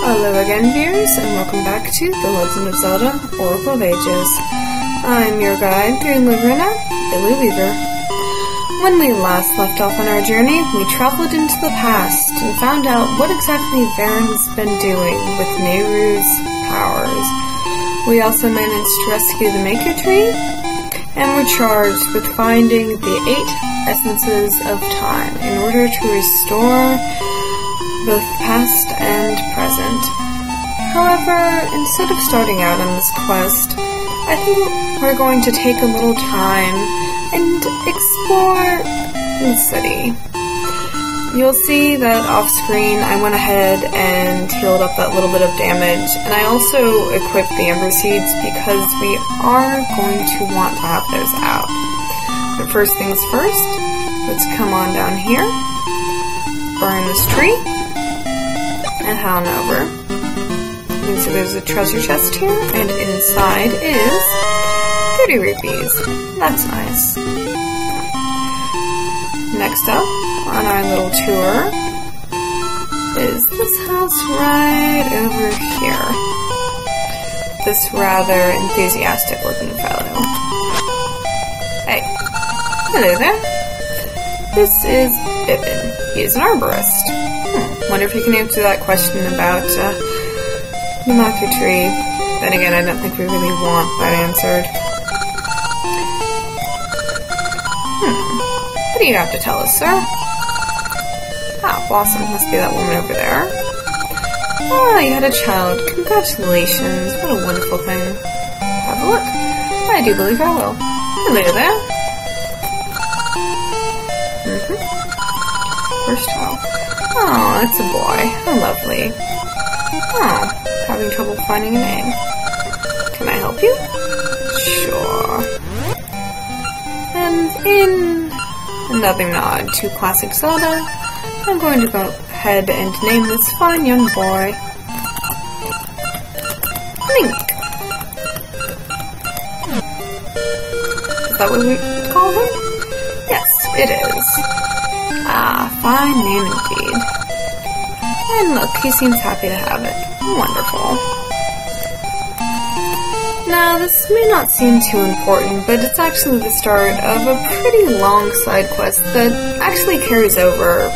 Hello again, viewers, and welcome back to The Legend of Zelda, Oracle of Ages. I'm your guide, Dreamweaver, Billy Weaver. When we last left off on our journey, we traveled into the past and found out what exactly Varen's been doing with Nehru's powers. We also managed to rescue the Maku Tree, and were charged with finding the 8 essences of time in order to restore both past and present. However, instead of starting out on this quest, I think we're going to take a little time and explore the city. You'll see that off-screen I went ahead and healed up that little bit of damage, and I also equipped the Ember Seeds because we are going to want to have those out. But first things first, let's come on down here, burn this tree, and head on over. You can see there's a treasure chest here, and inside is 30 rupees. That's nice. Next up, on our little tour, is this house right over here. This rather enthusiastic looking fellow. Hey, hello there. This is Bibbin. He is an arborist. Wonder if you can answer that question about the Maku Tree. Then again, I don't think we really want that answered. What do you have to tell us, sir? Ah, Blossom. Must be that woman over there. Ah, you had a child. Congratulations. What a wonderful thing. Have a look. I do believe I will. Hello there. First child. Oh, it's a boy. How lovely. Oh, having trouble finding a name. Can I help you? Sure. And in another nod to classic Zelda, I'm going to go ahead and name this fine young boy Link. Is that what we call him? Yes, it is. Ah, fine name indeed. And look, he seems happy to have it. Wonderful. Now, this may not seem too important, but it's actually the start of a pretty long side quest that actually carries over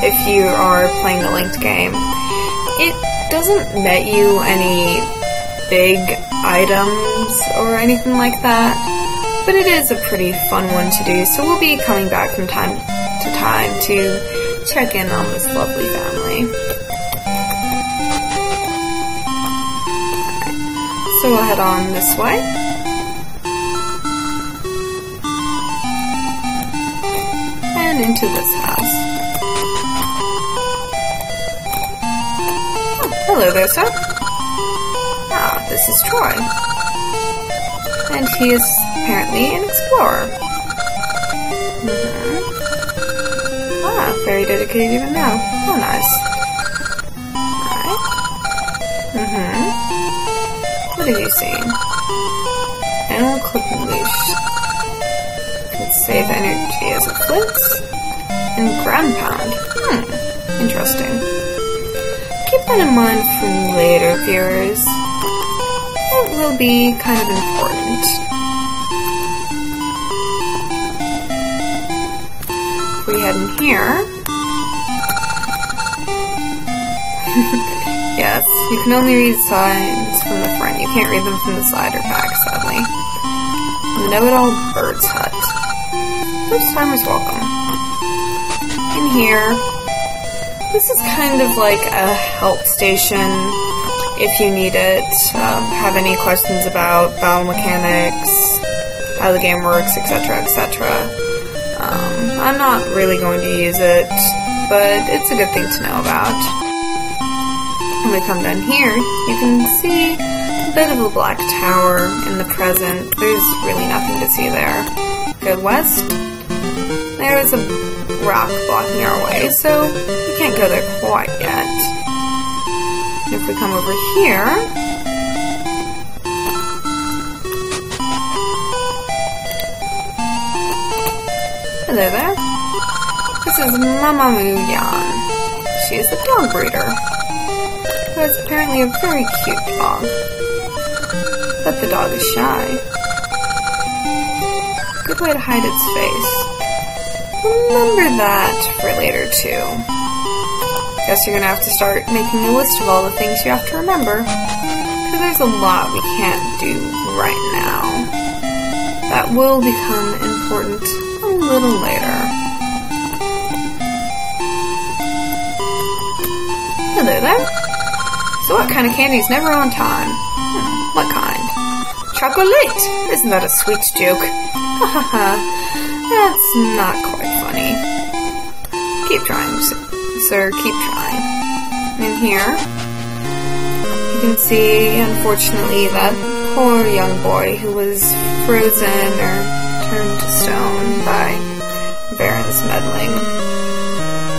if you are playing the linked game. It doesn't net you any big items or anything like that, but it is a pretty fun one to do, so we'll be coming back from time to time to check in on this lovely family. So we'll head on this way. And into this house. Oh, hello there, sir. Ah, this is Troy. And he is apparently an explorer. Ah, very dedicated even now. Oh, nice. Alright. What have you seen? Animal clipping leash. Can save energy as it flips. And ground pound. Interesting. Keep that in mind for later viewers. It will be kind of important. If we head in here. Yes, you can only read signs from the front. You can't read them from the side or back, sadly. The Know-It-All Bird's Hut. First timers welcome. In here, this is kind of like a help station if you need it. Have any questions about battle mechanics, how the game works, etc., etc. I'm not really going to use it, but it's a good thing to know about. When we come down here, you can see a bit of a black tower in the present. There's really nothing to see there. Go west. There is a rock blocking our way, so we can't go there quite yet. And if we come over here, hello there. This is Mama Yan. She is the dog breeder. who is apparently a very cute dog. But the dog is shy. Good way to hide its face. Remember that for later, too. Guess you're gonna have to start making a list of all the things you have to remember. Because there's a lot we can't do right now. That will become important a little later. Hello there. So what kind of candy is never on time? What kind? Chocolate! Isn't that a sweet joke? Hahaha. That's not quite funny. Keep trying, sir. Keep trying. In here, you can see, unfortunately, that poor young boy who was frozen or turned to stone by Baron's meddling.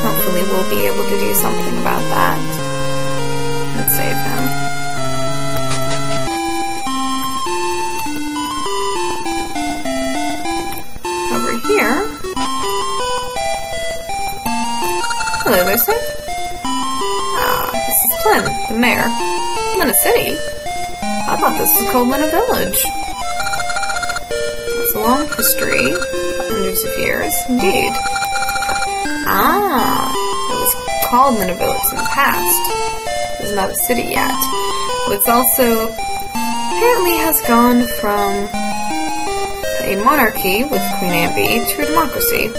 Hopefully we'll be able to do something about that and save him. Over here. Hello there, sir. Ah, this is Flynn, the mayor. Lena City? I thought this was called Lena Village. It's a long history, hundreds of years, indeed. Ah, it was called Lena Village in the past. It was not a city yet. But it's also apparently has gone from a monarchy with Queen Ambi to a democracy.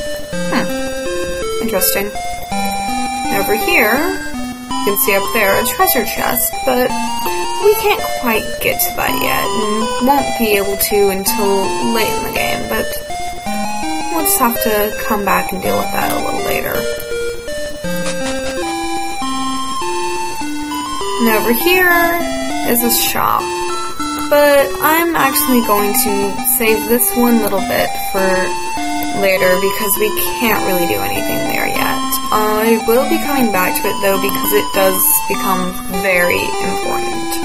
Interesting. And over here, you can see up there a treasure chest, but we can't quite get to that yet, and won't be able to until late in the game, but we'll just have to come back and deal with that a little later. And over here is a shop, but I'm actually going to save this one little bit for later because we can't really do anything there yet. I will be coming back to it though because it does become very important.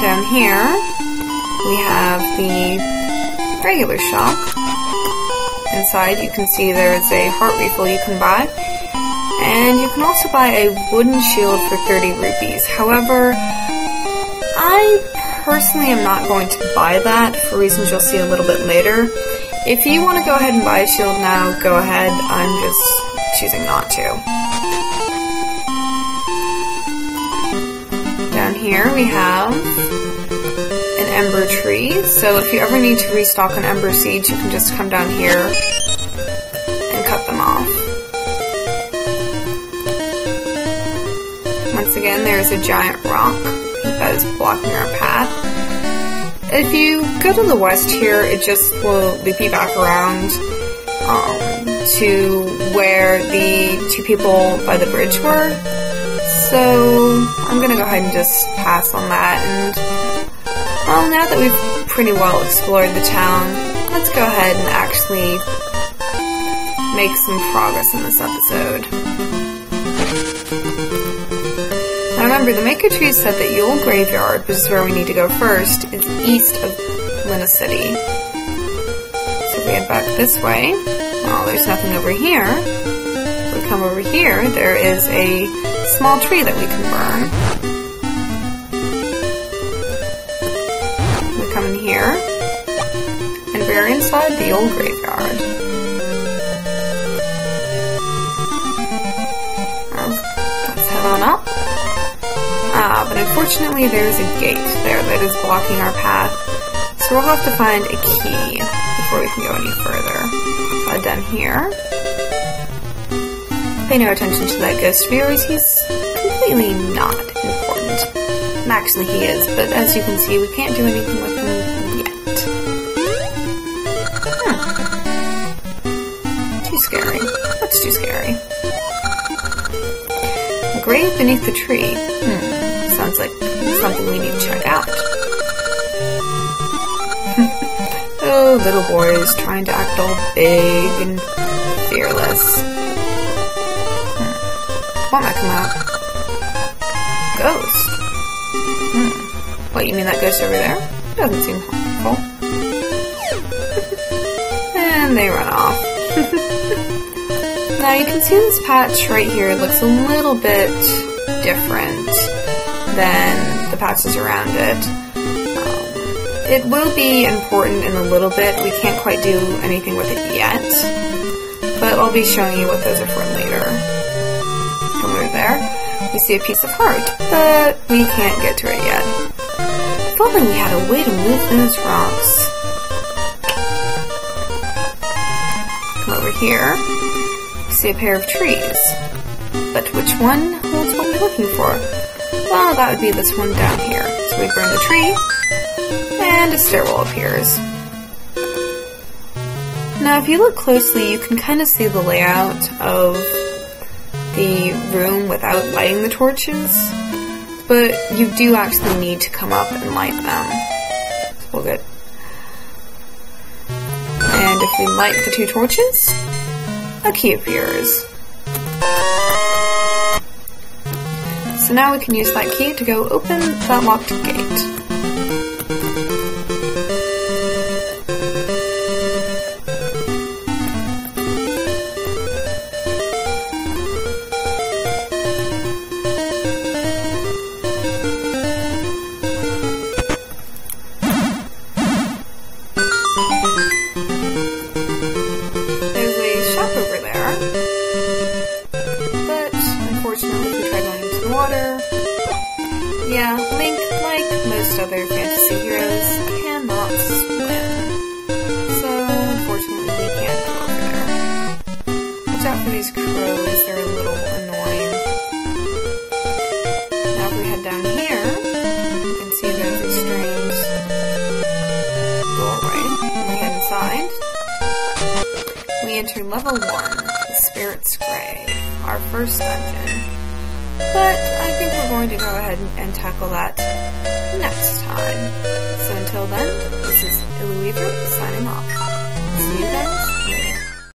Down here we have the regular shop. Inside you can see there's a heart refill you can buy, and you can also buy a wooden shield for 30 rupees. However, I personally am not going to buy that for reasons you'll see a little bit later. If you want to go ahead and buy a shield now, go ahead. I'm just choosing not to. Down here we have an ember tree, so if you ever need to restock on ember seeds, you can just come down here and cut them off. Once again, there's a giant rock that is blocking our path. If you go to the west here, it just will loop you back around to where the two people by the bridge were. So I'm gonna go ahead and just pass on that, and well, now that we've pretty well explored the town, let's go ahead and actually make some progress in this episode. Now remember, the Maku Tree said that Yule Graveyard, which is where we need to go first, is east of Lena City. So if we head back this way, well, there's nothing over here. If we come over here, there is a small tree that we can burn. We come in here, and we're inside the old graveyard. Let's head on up. But unfortunately there's a gate there that is blocking our path, so we'll have to find a key before we can go any further. Down here, pay no attention to that ghost viewers, he's completely not important. Actually he is, but as you can see, we can't do anything with him yet. Too scary. That's too scary. A grave beneath the tree. Sounds like something we need to check out. Oh, little boys trying to act all big and fearless. What might come out? Ghost. What, you mean that ghost over there? Doesn't seem harmful. And they run off. Now you can see this patch right here looks a little bit different. than the patches around it. It will be important in a little bit. We can't quite do anything with it yet, but I'll be showing you what those are for later. Come over there. We see a piece of heart, but we can't get to it yet. If only we had a way to move those rocks. Come over here. We see a pair of trees. But which one holds what we're looking for? Well, that would be this one down here. So we burn the tree, and a stairwell appears. Now, if you look closely, you can kind of see the layout of the room without lighting the torches, but you do actually need to come up and light them. So we'll get. And if we light the two torches, a key appears. So now we can use that key to go open that locked gate. Yeah, Link, like most other fantasy heroes, cannot swim. So, unfortunately, we can't go over there. Watch out for these crows, they're a little annoying. Now if we head down here, you can see there's a strange doorway. When we head inside, we enter level 1, the Spirit's Grave, our first dungeon. But I think we're going to go ahead and tackle that next time. So until then, this is Weaver signing off.